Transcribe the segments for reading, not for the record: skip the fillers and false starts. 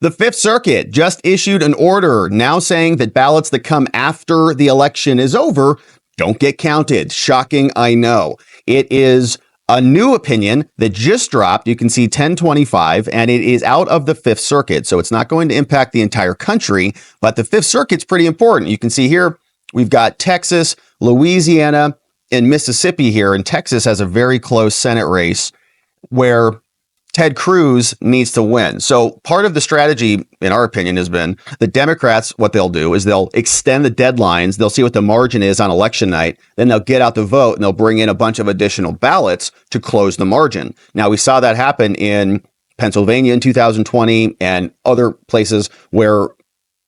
The Fifth Circuit just issued an order now saying that ballots that come after the election is over don't get counted. Shocking, I know. It is a new opinion that just dropped. You can see 1025, and it is out of the Fifth Circuit. So it's not going to impact the entire country, but the Fifth Circuit's pretty important. You can see here, we've got Texas, Louisiana, and Mississippi here. And Texas has a very close Senate race where Ted Cruz needs to win. So part of the strategy, in our opinion, has been the Democrats, what they'll do is they'll extend the deadlines. They'll see what the margin is on election night. Then they'll get out the vote and they'll bring in a bunch of additional ballots to close the margin. Now, we saw that happen in Pennsylvania in 2020 and other places where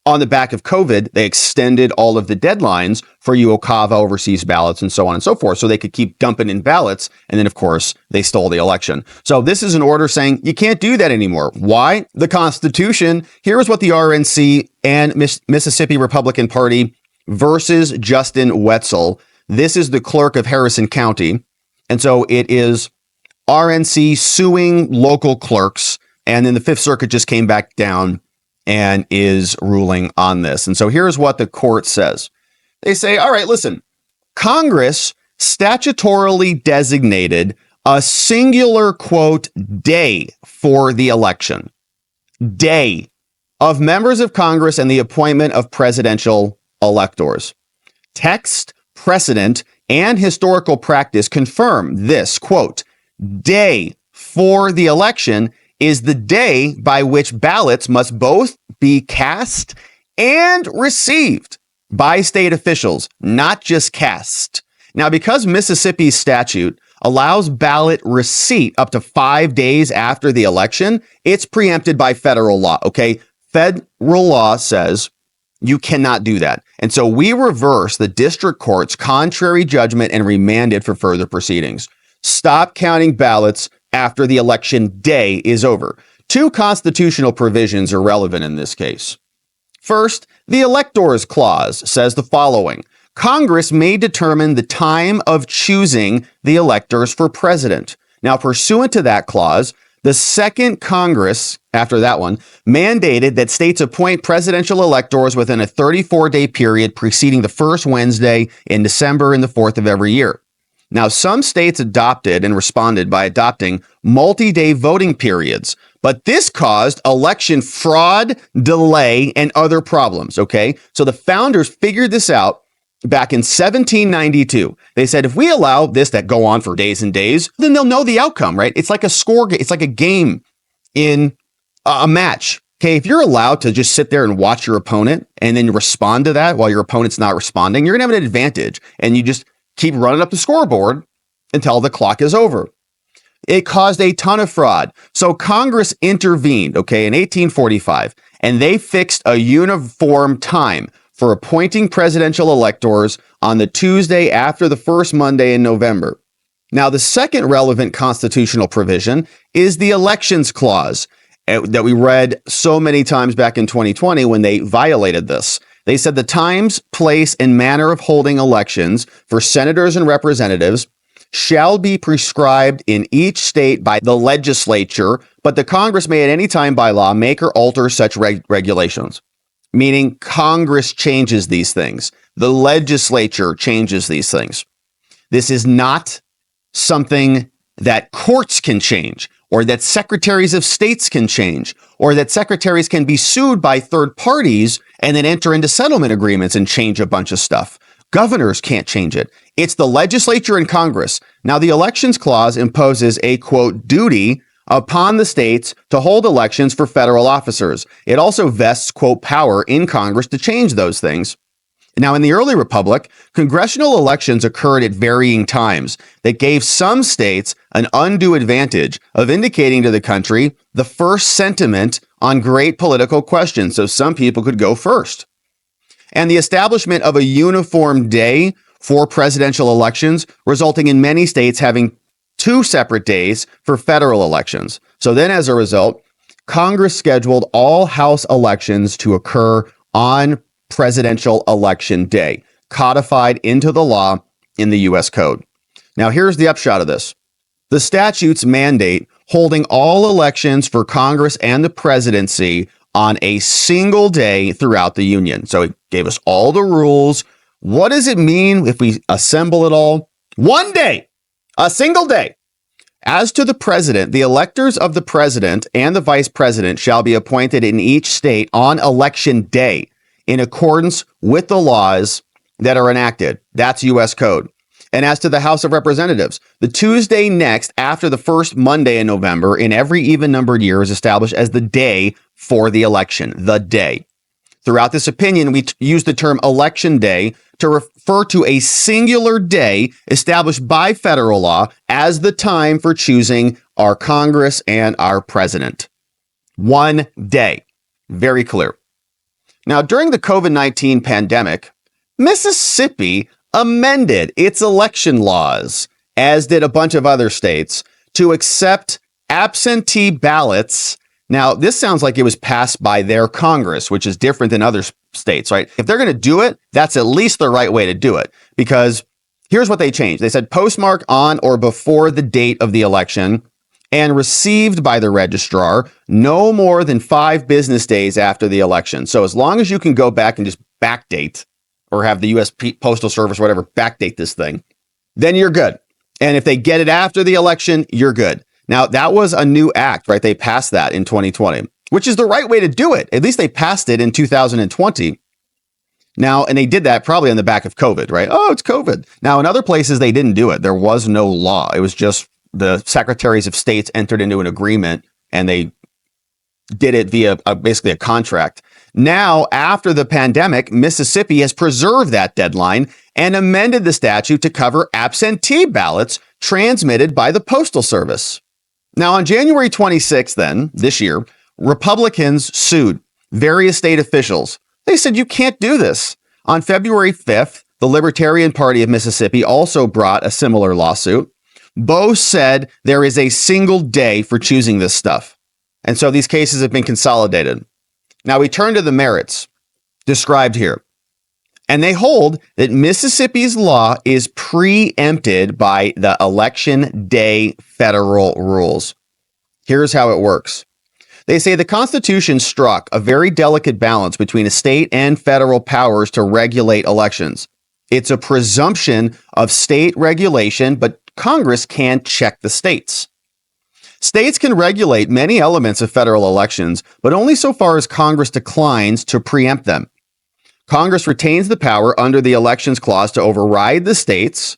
on the back of COVID, they extended all of the deadlines for UOCAVA overseas ballots and so on and so forth, so they could keep dumping in ballots. And then, of course, they stole the election. So this is an order saying you can't do that anymore. Why? The Constitution. Here is what the RNC and Mississippi Republican Party versus Justin Wetzel. This is the clerk of Harrison County. And so it is RNC suing local clerks. And then the Fifth Circuit just came back down and is ruling on this. And so here's what the court says. They say, all right, listen, Congress statutorily designated a singular, quote, day for the election. Day of members of Congress and the appointment of presidential electors. Text, precedent, and historical practice confirm this, quote, day for the election is the day by which ballots must both be cast and received by state officials, not just cast. Now, because Mississippi's statute allows ballot receipt up to 5 days after the election, it's preempted by federal law, okay? Federal law says you cannot do that. And so we reverse the district court's contrary judgment and remand it for further proceedings. Stop counting ballots after the election day is over. Two constitutional provisions are relevant in this case. First, the Electors Clause says the following: Congress may determine the time of choosing the electors for president. Now, pursuant to that clause, the second Congress, after that one, mandated that states appoint presidential electors within a 34-day period preceding the first Wednesday in December and the 4th of every year. Now, some states adopted and responded by adopting multi-day voting periods, but this caused election fraud, delay, and other problems, okay? So the founders figured this out back in 1792. They said, if we allow this to go on for days and days, then they'll know the outcome, right? It's like a score. It's like a game in a match. Okay, if you're allowed to just sit there and watch your opponent and then respond to that while your opponent's not responding, you're going to have an advantage. And you just keep running up the scoreboard until the clock is over. It caused a ton of fraud. So Congress intervened, okay, in 1845, and they fixed a uniform time for appointing presidential electors on the Tuesday after the first Monday in November. Now, the second relevant constitutional provision is the Elections Clause that we read so many times back in 2020 when they violated this. They said the times, place, and manner of holding elections for senators and representatives shall be prescribed in each state by the legislature, but the Congress may at any time by law make or alter such regulations. Meaning Congress changes these things. The legislature changes these things. This is not something that courts can change, or that secretaries of states can change, or that secretaries can be sued by third parties and then enter into settlement agreements and change a bunch of stuff. Governors can't change it. It's the legislature and Congress. Now, the Elections Clause imposes a, quote, duty upon the states to hold elections for federal officers. It also vests, quote, power in Congress to change those things. Now, in the early republic, congressional elections occurred at varying times that gave some states an undue advantage of indicating to the country the first sentiment on great political questions, so some people could go first. And the establishment of a uniform day for presidential elections, resulting in many states having two separate days for federal elections. So then, as a result, Congress scheduled all House elections to occur on Presidential Election Day, codified into the law in the U.S. Code. Now, here's the upshot of this. The statutes mandate holding all elections for Congress and the presidency on a single day throughout the Union. So he gave us all the rules. What does it mean if we assemble it all? One day, a single day. As to the president, the electors of the president and the vice president shall be appointed in each state on election day in accordance with the laws that are enacted. That's U.S. code. And as to the House of Representatives, the Tuesday next after the first Monday in November in every even-numbered year is established as the day for the election, the day. Throughout this opinion, we use the term election day to refer to a singular day established by federal law as the time for choosing our Congress and our president. One day. Very clear. Now, during the COVID-19 pandemic, Mississippi amended its election laws, as did a bunch of other states, to accept absentee ballots. Now, this sounds like it was passed by their Congress, which is different than other states, right? If they're going to do it, that's at least the right way to do it, because here's what they changed. They said postmark on or before the date of the election and received by the registrar no more than 5 business days after the election. So as long as you can go back and just backdate or have the U.S. Postal Service, whatever, backdate this thing, then you're good. And if they get it after the election, you're good. Now, that was a new act, right? They passed that in 2020, which is the right way to do it. At least they passed it in 2020. Now, and they did that probably on the back of COVID, right? Oh, it's COVID. Now, in other places, they didn't do it. There was no law. It was just the secretaries of states entered into an agreement and they did it via basically a contract. Now, after the pandemic, Mississippi has preserved that deadline and amended the statute to cover absentee ballots transmitted by the Postal Service. Now, on January 26th, then, this year, Republicans sued various state officials. They said, you can't do this. On February 5th, the Libertarian Party of Mississippi also brought a similar lawsuit. Both said there is a single day for choosing this stuff. And so these cases have been consolidated. Now we turn to the merits described here. And they hold that Mississippi's law is preempted by the election day federal rules. Here's how it works. They say the Constitution struck a very delicate balance between a state and federal powers to regulate elections. It's a presumption of state regulation, but Congress can't check the states. States can regulate many elements of federal elections, but only so far as Congress declines to preempt them. Congress retains the power under the Elections Clause to override the states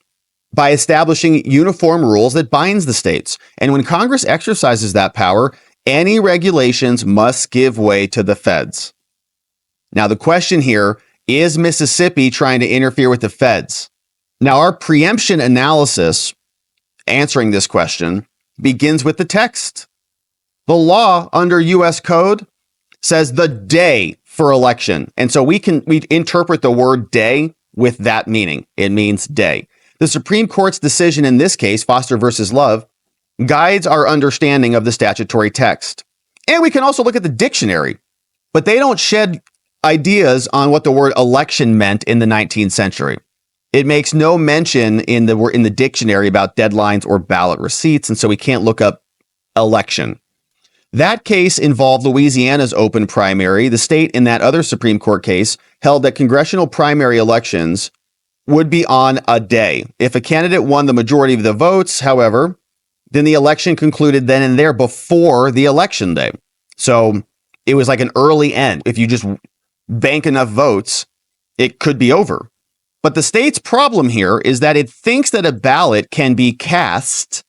by establishing uniform rules that binds the states. And when Congress exercises that power, any regulations must give way to the feds. Now, the question here, is Mississippi trying to interfere with the feds? Now, our preemption analysis answering this question begins with the text. The law under U.S. code says the day for election. And so we interpret the word day with that meaning. It means day. The Supreme Court's decision in this case, Foster versus Love, guides our understanding of the statutory text. And we can also look at the dictionary, but they don't shed ideas on what the word election meant in the 19th century. It makes no mention in the dictionary about deadlines or ballot receipts, and so we can't look up election. That case involved Louisiana's open primary. The state in that other Supreme Court case held that congressional primary elections would be on a day. If a candidate won the majority of the votes, however, then the election concluded then and there before the election day. So it was like an early end. If you just bank enough votes, it could be over. But the state's problem here is that it thinks that a ballot can be cast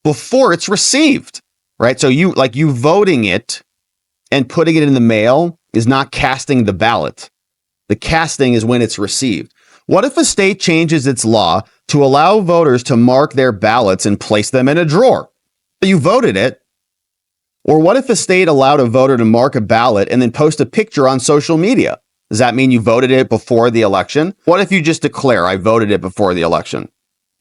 before it's received, right? So you voting it and putting it in the mail is not casting the ballot. The casting is when it's received. What if a state changes its law to allow voters to mark their ballots and place them in a drawer? You voted it. Or what if a state allowed a voter to mark a ballot and then post a picture on social media? Does that mean you voted it before the election? What if you just declare, I voted it before the election?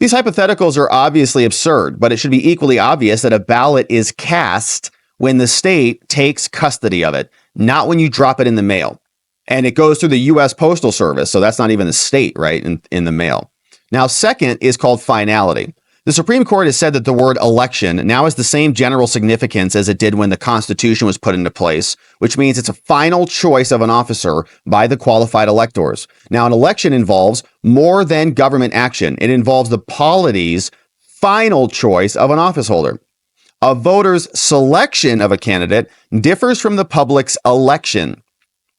These hypotheticals are obviously absurd, but it should be equally obvious that a ballot is cast when the state takes custody of it, not when you drop it in the mail. And it goes through the U.S. Postal Service, so that's not even the state, right, in the mail. Now, second is called finality. The Supreme Court has said that the word election now has the same general significance as it did when the Constitution was put into place, which means it's a final choice of an officer by the qualified electors. Now, an election involves more than government action. It involves the polity's final choice of an office holder. A voter's selection of a candidate differs from the public's election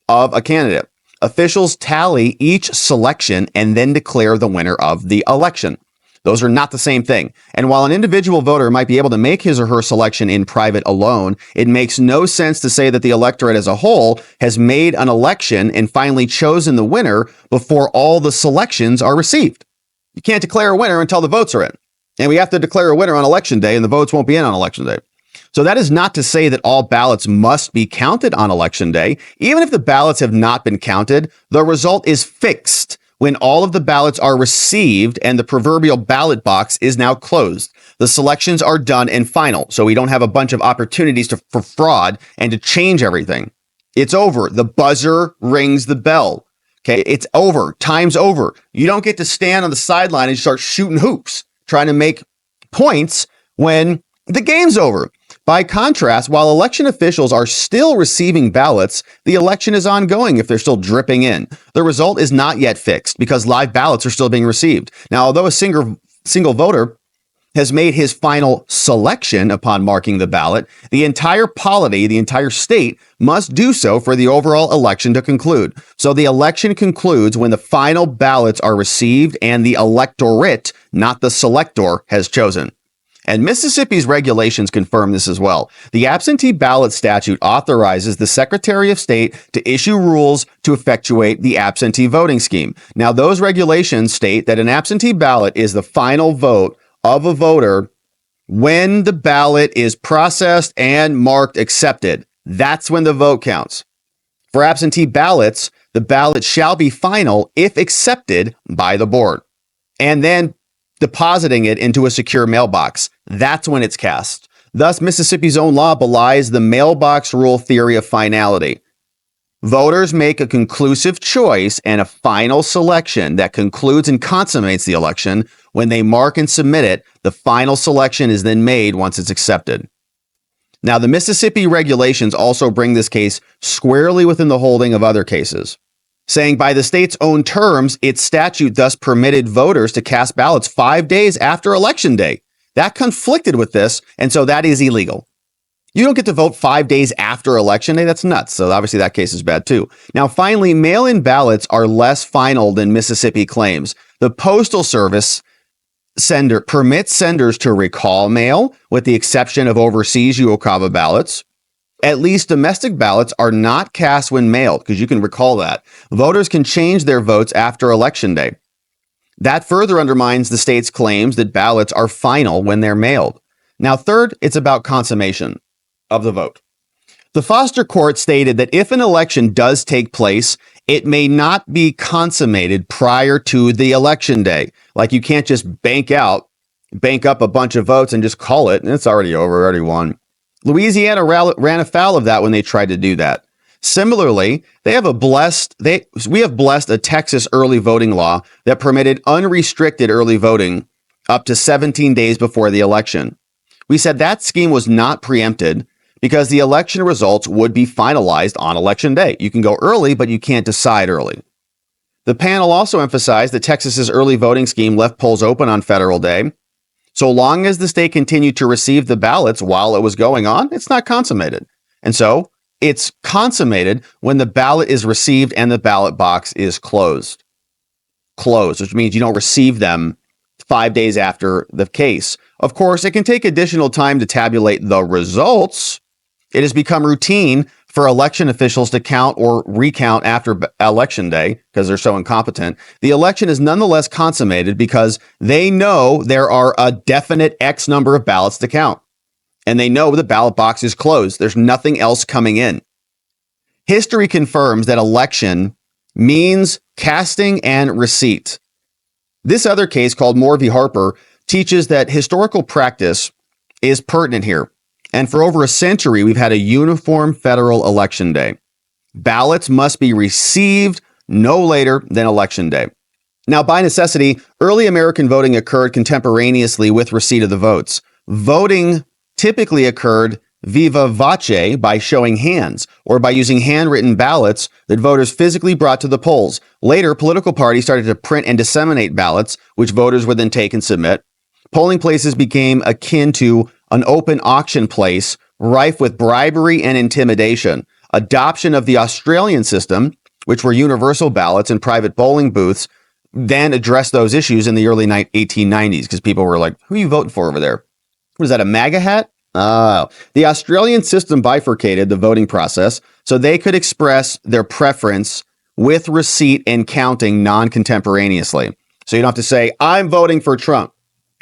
of a candidate. Officials tally each selection and then declare the winner of the election. Those are not the same thing. And while an individual voter might be able to make his or her selection in private alone, it makes no sense to say that the electorate as a whole has made an election and finally chosen the winner before all the selections are received. You can't declare a winner until the votes are in. And we have to declare a winner on election day, and the votes won't be in on election day. So that is not to say that all ballots must be counted on election day. Even if the ballots have not been counted, the result is fixed when all of the ballots are received and the proverbial ballot box is now closed. The selections are done and final, so we don't have a bunch of opportunities for fraud and to change everything. It's over. The buzzer rings the bell. Okay, it's over. Time's over. You don't get to stand on the sideline and start shooting hoops, trying to make points when the game's over. By contrast, while election officials are still receiving ballots, the election is ongoing if they're still dripping in. The result is not yet fixed because live ballots are still being received. Now, although a single voter has made his final selection upon marking the ballot, the entire polity, the entire state, must do so for the overall election to conclude. So the election concludes when the final ballots are received and the electorate, not the selector, has chosen. And Mississippi's regulations confirm this as well. The absentee ballot statute authorizes the Secretary of State to issue rules to effectuate the absentee voting scheme. Now, those regulations state that an absentee ballot is the final vote of a voter when the ballot is processed and marked accepted. That's when the vote counts. For absentee ballots, the ballot shall be final if accepted by the board. And then depositing it into a secure mailbox. That's when it's cast. Thus, Mississippi's own law belies the mailbox rule theory of finality. Voters make a conclusive choice and a final selection that concludes and consummates the election. When they mark and submit it, the final selection is then made once it's accepted. Now, the Mississippi regulations also bring this case squarely within the holding of other cases, saying by the state's own terms, its statute thus permitted voters to cast ballots 5 days after Election Day. That conflicted with this, and so that is illegal. You don't get to vote 5 days after Election Day. That's nuts. So obviously that case is bad too. Now, finally, mail-in ballots are less final than Mississippi claims. The Postal Service permits senders to recall mail, with the exception of overseas UOCAVA ballots. At least domestic ballots are not cast when mailed, because you can recall that. Voters can change their votes after Election Day. That further undermines the state's claims that ballots are final when they're mailed. Now, third, it's about consummation of the vote. The Foster Court stated that if an election does take place, it may not be consummated prior to the election day. Like, you can't just bank up a bunch of votes and just call it, and it's already over, already won. Louisiana ran afoul of that when they tried to do that. Similarly, we have blessed a Texas early voting law that permitted unrestricted early voting up to 17 days before the election. We said that scheme was not preempted because the election results would be finalized on Election Day. You can go early, but you can't decide early. The panel also emphasized that Texas's early voting scheme left polls open on Federal Day. So long as the state continued to receive the ballots while it was going on, it's not consummated. And so it's consummated when the ballot is received and the ballot box is closed. Closed, which means you don't receive them 5 days after the case. Of course, it can take additional time to tabulate the results. It has become routine for election officials to count or recount after Election Day because they're so incompetent. The election is nonetheless consummated because they know there are a definite X number of ballots to count. And they know the ballot box is closed. There's nothing else coming in. History confirms that election means casting and receipt. This other case, called Moore v. Harper, teaches that historical practice is pertinent here. And for over a century, we've had a uniform federal election day. Ballots must be received no later than Election Day. Now, by necessity, early American voting occurred contemporaneously with receipt of the votes. Voting typically occurred viva voce by showing hands or by using handwritten ballots that voters physically brought to the polls. Later, political parties started to print and disseminate ballots, which voters would then take and submit. Polling places became akin to an open auction place, rife with bribery and intimidation. Adoption of the Australian system, which were universal ballots and private polling booths, then addressed those issues in the early 1890s because people were like, who are you voting for over there? Was that a MAGA hat? The Australian system bifurcated the voting process so they could express their preference with receipt and counting non-contemporaneously. So you don't have to say, I'm voting for Trump.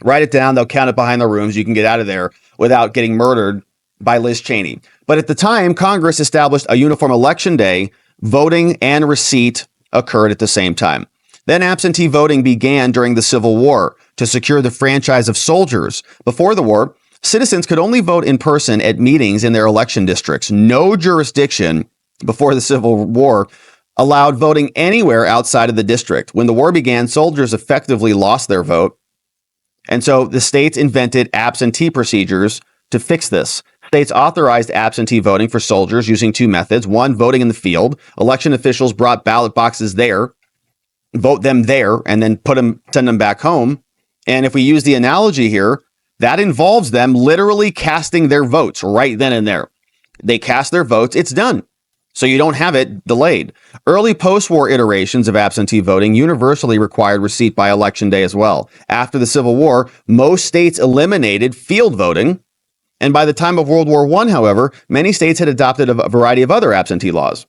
Write it down. They'll count it behind the rooms. You can get out of there without getting murdered by Liz Cheney. But at the time, Congress established a uniform election day. Voting and receipt occurred at the same time. Then absentee voting began during the Civil War to secure the franchise of soldiers. Before the war, citizens could only vote in person at meetings in their election districts. No jurisdiction before the Civil War allowed voting anywhere outside of the district. When the war began, soldiers effectively lost their vote. And so the states invented absentee procedures to fix this. States authorized absentee voting for soldiers using two methods. One, voting in the field. Election officials brought ballot boxes there, vote them there, and then send them back home. And if we use the analogy here, that involves them literally casting their votes right then and there. They cast their votes, it's done. So you don't have it delayed. Early post-war iterations of absentee voting universally required receipt by election day as well. After the Civil War, most states eliminated field voting. And by the time of World War I, however, many states had adopted a variety of other absentee laws.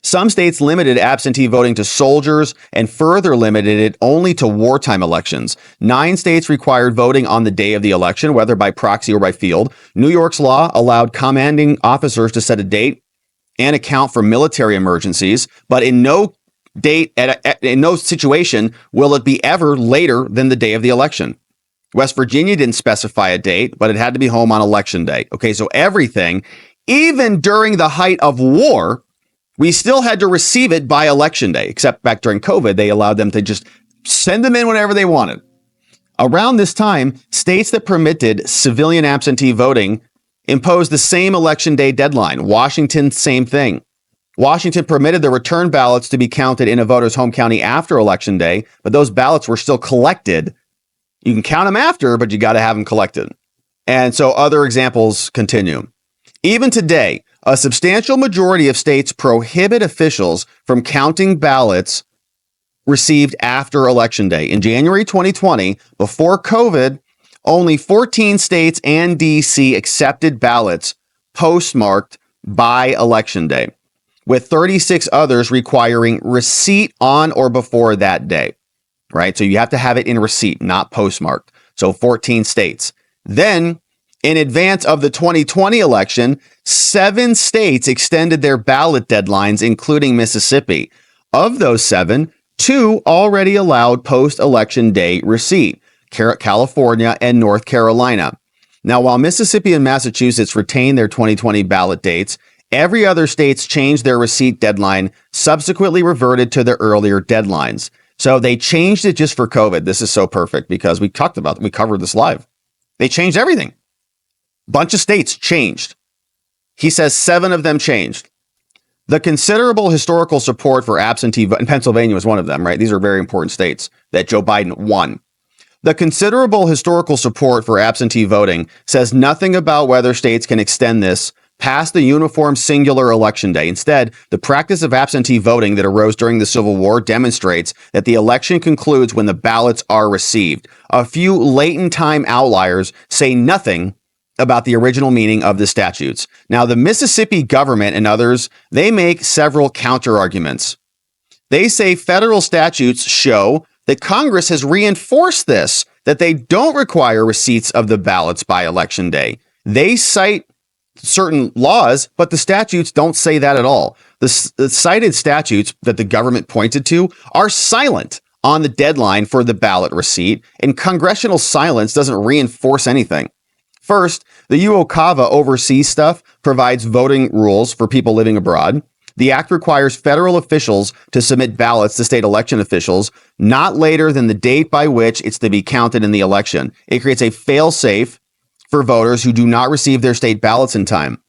Some states limited absentee voting to soldiers and further limited it only to wartime elections. 9 states required voting on the day of the election, whether by proxy or by field. New York's law allowed commanding officers to set a date and account for military emergencies, but in no situation will it be ever later than the day of the election. West Virginia didn't specify a date, but it had to be home on election day. Okay, so everything, even during the height of war, we still had to receive it by election day, except back during COVID, they allowed them to just send them in whenever they wanted. Around this time, states that permitted civilian absentee voting imposed the same election day deadline. Washington, same thing. Washington permitted the return ballots to be counted in a voter's home county after election day, but those ballots were still collected. You can count them after, but you got to have them collected. And so other examples continue. Even today, a substantial majority of states prohibit officials from counting ballots received after Election Day. In January 2020, before COVID, only 14 states and D.C. accepted ballots postmarked by Election Day, with 36 others requiring receipt on or before that day, right? So you have to have it in receipt, not postmarked. So 14 states. Then, in advance of the 2020 election, 7 states extended their ballot deadlines, including Mississippi. Of those 7, 2 already allowed post-election day receipt, California and North Carolina. Now, while Mississippi and Massachusetts retained their 2020 ballot dates, every other state's changed their receipt deadline, subsequently reverted to their earlier deadlines. So they changed it just for COVID. This is so perfect because we covered this live. They changed everything. Bunch of states changed. He says 7 of them changed. The considerable historical support for absentee vote, and Pennsylvania was one of them, right? These are very important states that Joe Biden won. The considerable historical support for absentee voting says nothing about whether states can extend this past the uniform singular election day. Instead, the practice of absentee voting that arose during the Civil War demonstrates that the election concludes when the ballots are received. A few latent time outliers say nothing about the original meaning of the statutes. Now, the Mississippi government and others, they make several counter arguments. They say federal statutes show that Congress has reinforced this, that they don't require receipts of the ballots by election day. They cite certain laws, but the statutes don't say that at all. The cited statutes that the government pointed to are silent on the deadline for the ballot receipt, and congressional silence doesn't reinforce anything. First, the UOCAVA overseas stuff provides voting rules for people living abroad. The act requires federal officials to submit ballots to state election officials not later than the date by which it's to be counted in the election. It creates a fail-safe for voters who do not receive their state ballots in time,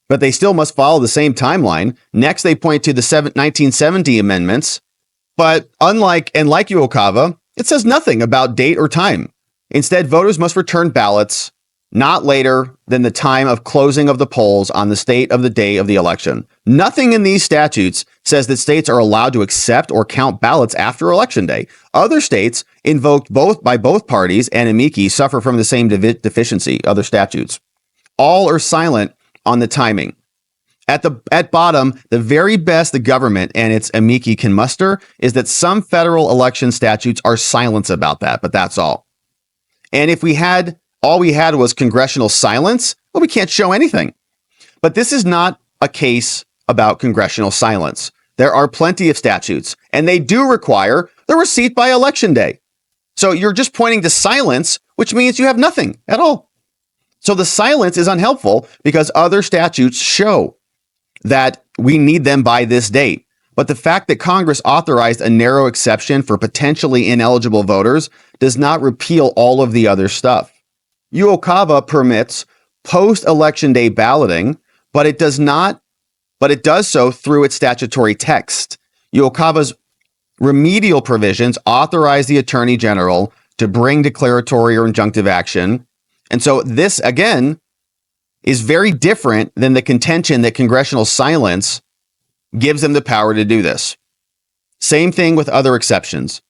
but they still must follow the same timeline. Next, they point to the 1970 amendments, but like Uokava, it says nothing about date or time. Instead, voters must return ballots not later than the time of closing of the polls on the state of the day of the election. Nothing in these statutes says that states are allowed to accept or count ballots after Election Day. Other states, invoked by both parties and amici, suffer from the same deficiency, other statutes. All are silent on the timing. At bottom, the very best the government and its amici can muster is that some federal election statutes are silent about that, but that's all. And if all we had was congressional silence, well, we can't show anything. But this is not a case about congressional silence. There are plenty of statutes, and they do require the receipt by Election Day. So you're just pointing to silence, which means you have nothing at all. So the silence is unhelpful because other statutes show that we need them by this date. But the fact that Congress authorized a narrow exception for potentially ineligible voters does not repeal all of the other stuff. Uokava permits post-election day balloting, but it does so through its statutory text. Uokava's remedial provisions authorize the Attorney General to bring declaratory or injunctive action. And so this, again, is very different than the contention that congressional silence gives them the power to do this. Same thing with other exceptions.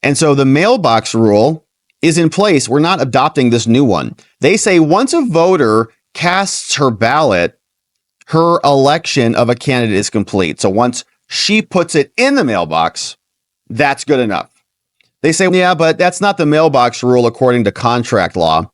And so the mailbox rule is in place. We're not adopting this new one. They say once a voter casts her ballot, her election of a candidate is complete. So once she puts it in the mailbox, that's good enough. They say, yeah, but that's not the mailbox rule according to contract law.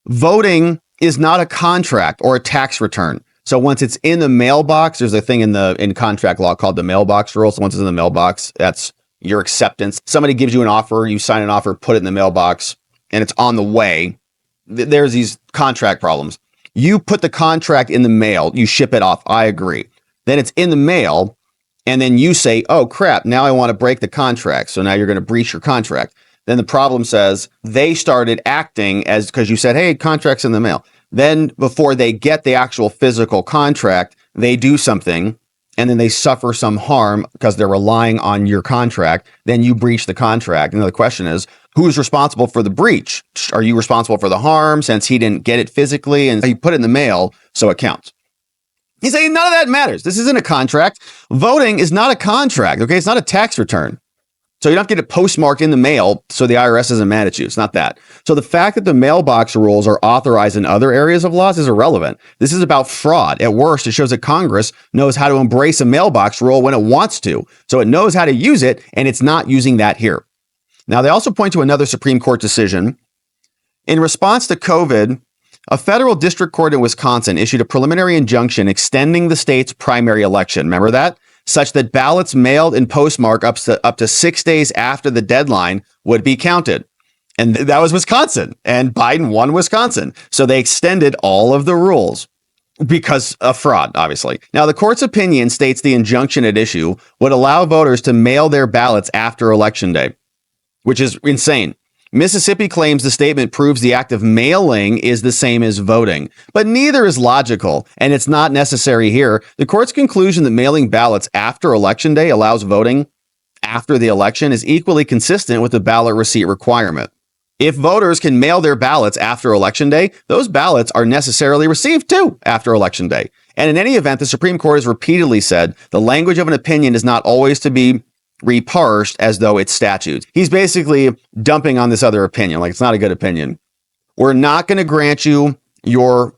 Voting is not a contract or a tax return. So once it's in the mailbox, there's a thing in contract law called the mailbox rule. So once it's in the mailbox, that's your acceptance. Somebody gives you an offer, you sign an offer, put it in the mailbox, and it's on the way. There's these contract problems. You put the contract in the mail, you ship it off. I agree. Then it's in the mail, and then you say, oh crap, now I want to break the contract. So now you're going to breach your contract. Then the problem says they started acting as because you said, hey, contract's in the mail. Then before they get the actual physical contract, they do something and then they suffer some harm because they're relying on your contract. Then you breach the contract. And the question is, who's responsible for the breach? Are you responsible for the harm since he didn't get it physically and he put it in the mail, so it counts? He's saying none of that matters. This isn't a contract. Voting is not a contract. Okay, it's not a tax return. So you don't have to get it postmarked in the mail so the IRS isn't mad at you. It's not that. So the fact that the mailbox rules are authorized in other areas of laws is irrelevant. This is about fraud. At worst, it shows that Congress knows how to embrace a mailbox rule when it wants to. So it knows how to use it, and it's not using that here. Now, they also point to another Supreme Court decision. In response to COVID, a federal district court in Wisconsin issued a preliminary injunction extending the state's primary election. Remember that? Such that ballots mailed and postmarked up to 6 days after the deadline would be counted. And that was Wisconsin. And Biden won Wisconsin. So they extended all of the rules because of fraud, obviously. Now, the court's opinion states the injunction at issue would allow voters to mail their ballots after Election Day, which is insane. Mississippi claims the statement proves the act of mailing is the same as voting, but neither is logical, and it's not necessary here. The court's conclusion that mailing ballots after Election Day allows voting after the election is equally consistent with the ballot receipt requirement. If voters can mail their ballots after Election Day, those ballots are necessarily received too after Election Day. And in any event, the Supreme Court has repeatedly said the language of an opinion is not always to be reparsed as though it's statutes. He's basically dumping on this other opinion, like it's not a good opinion. We're not going to grant you your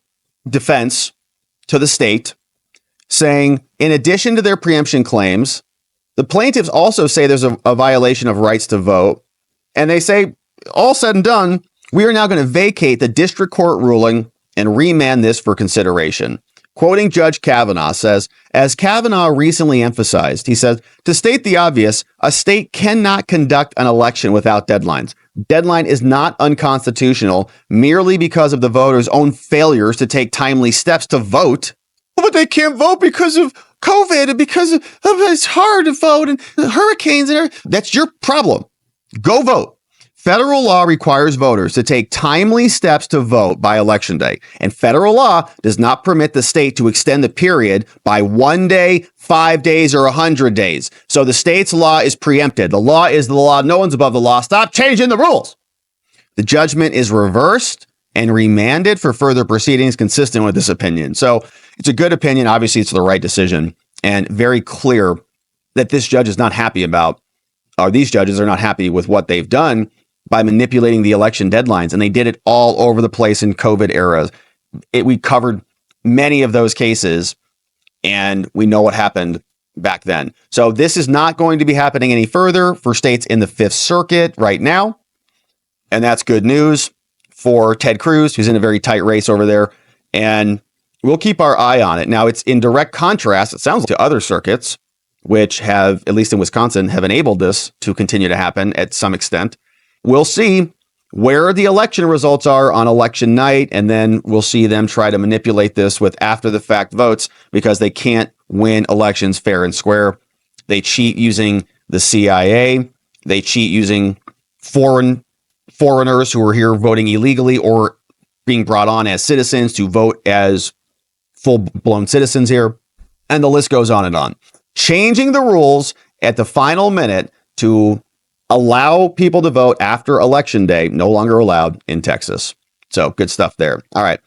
defense to the state, saying, in addition to their preemption claims, the plaintiffs also say there's a violation of rights to vote. And they say, all said and done, we are now going to vacate the district court ruling and remand this for consideration. Quoting Judge Kavanaugh says, as Kavanaugh recently emphasized, he says, to state the obvious, a state cannot conduct an election without deadlines. Deadline is not unconstitutional merely because of the voters' own failures to take timely steps to vote. But they can't vote because of COVID because it's hard to vote and hurricanes. That's your problem. Go vote. Federal law requires voters to take timely steps to vote by election day, and federal law does not permit the state to extend the period by 1 day, 5 days, or 100 days. So the state's law is preempted. The law is the law. No one's above the law. Stop changing the rules. The judgment is reversed and remanded for further proceedings consistent with this opinion. So it's a good opinion. Obviously, it's the right decision, and very clear that this judge is not happy about, or these judges are not happy with what they've done by manipulating the election deadlines. And they did it all over the place in COVID eras. We covered many of those cases, and we know what happened back then. So this is not going to be happening any further for states in the Fifth Circuit right now. And that's good news for Ted Cruz, who's in a very tight race over there. And we'll keep our eye on it. Now, it's in direct contrast, it sounds like, to other circuits, which have, at least in Wisconsin, have enabled this to continue to happen at some extent. We'll see where the election results are on election night, and then we'll see them try to manipulate this with after-the-fact votes because they can't win elections fair and square. They cheat using the CIA. They cheat using foreigners who are here voting illegally or being brought on as citizens to vote as full-blown citizens here. And the list goes on and on. Changing the rules at the final minute to allow people to vote after election day, no longer allowed in Texas. So good stuff there. All right.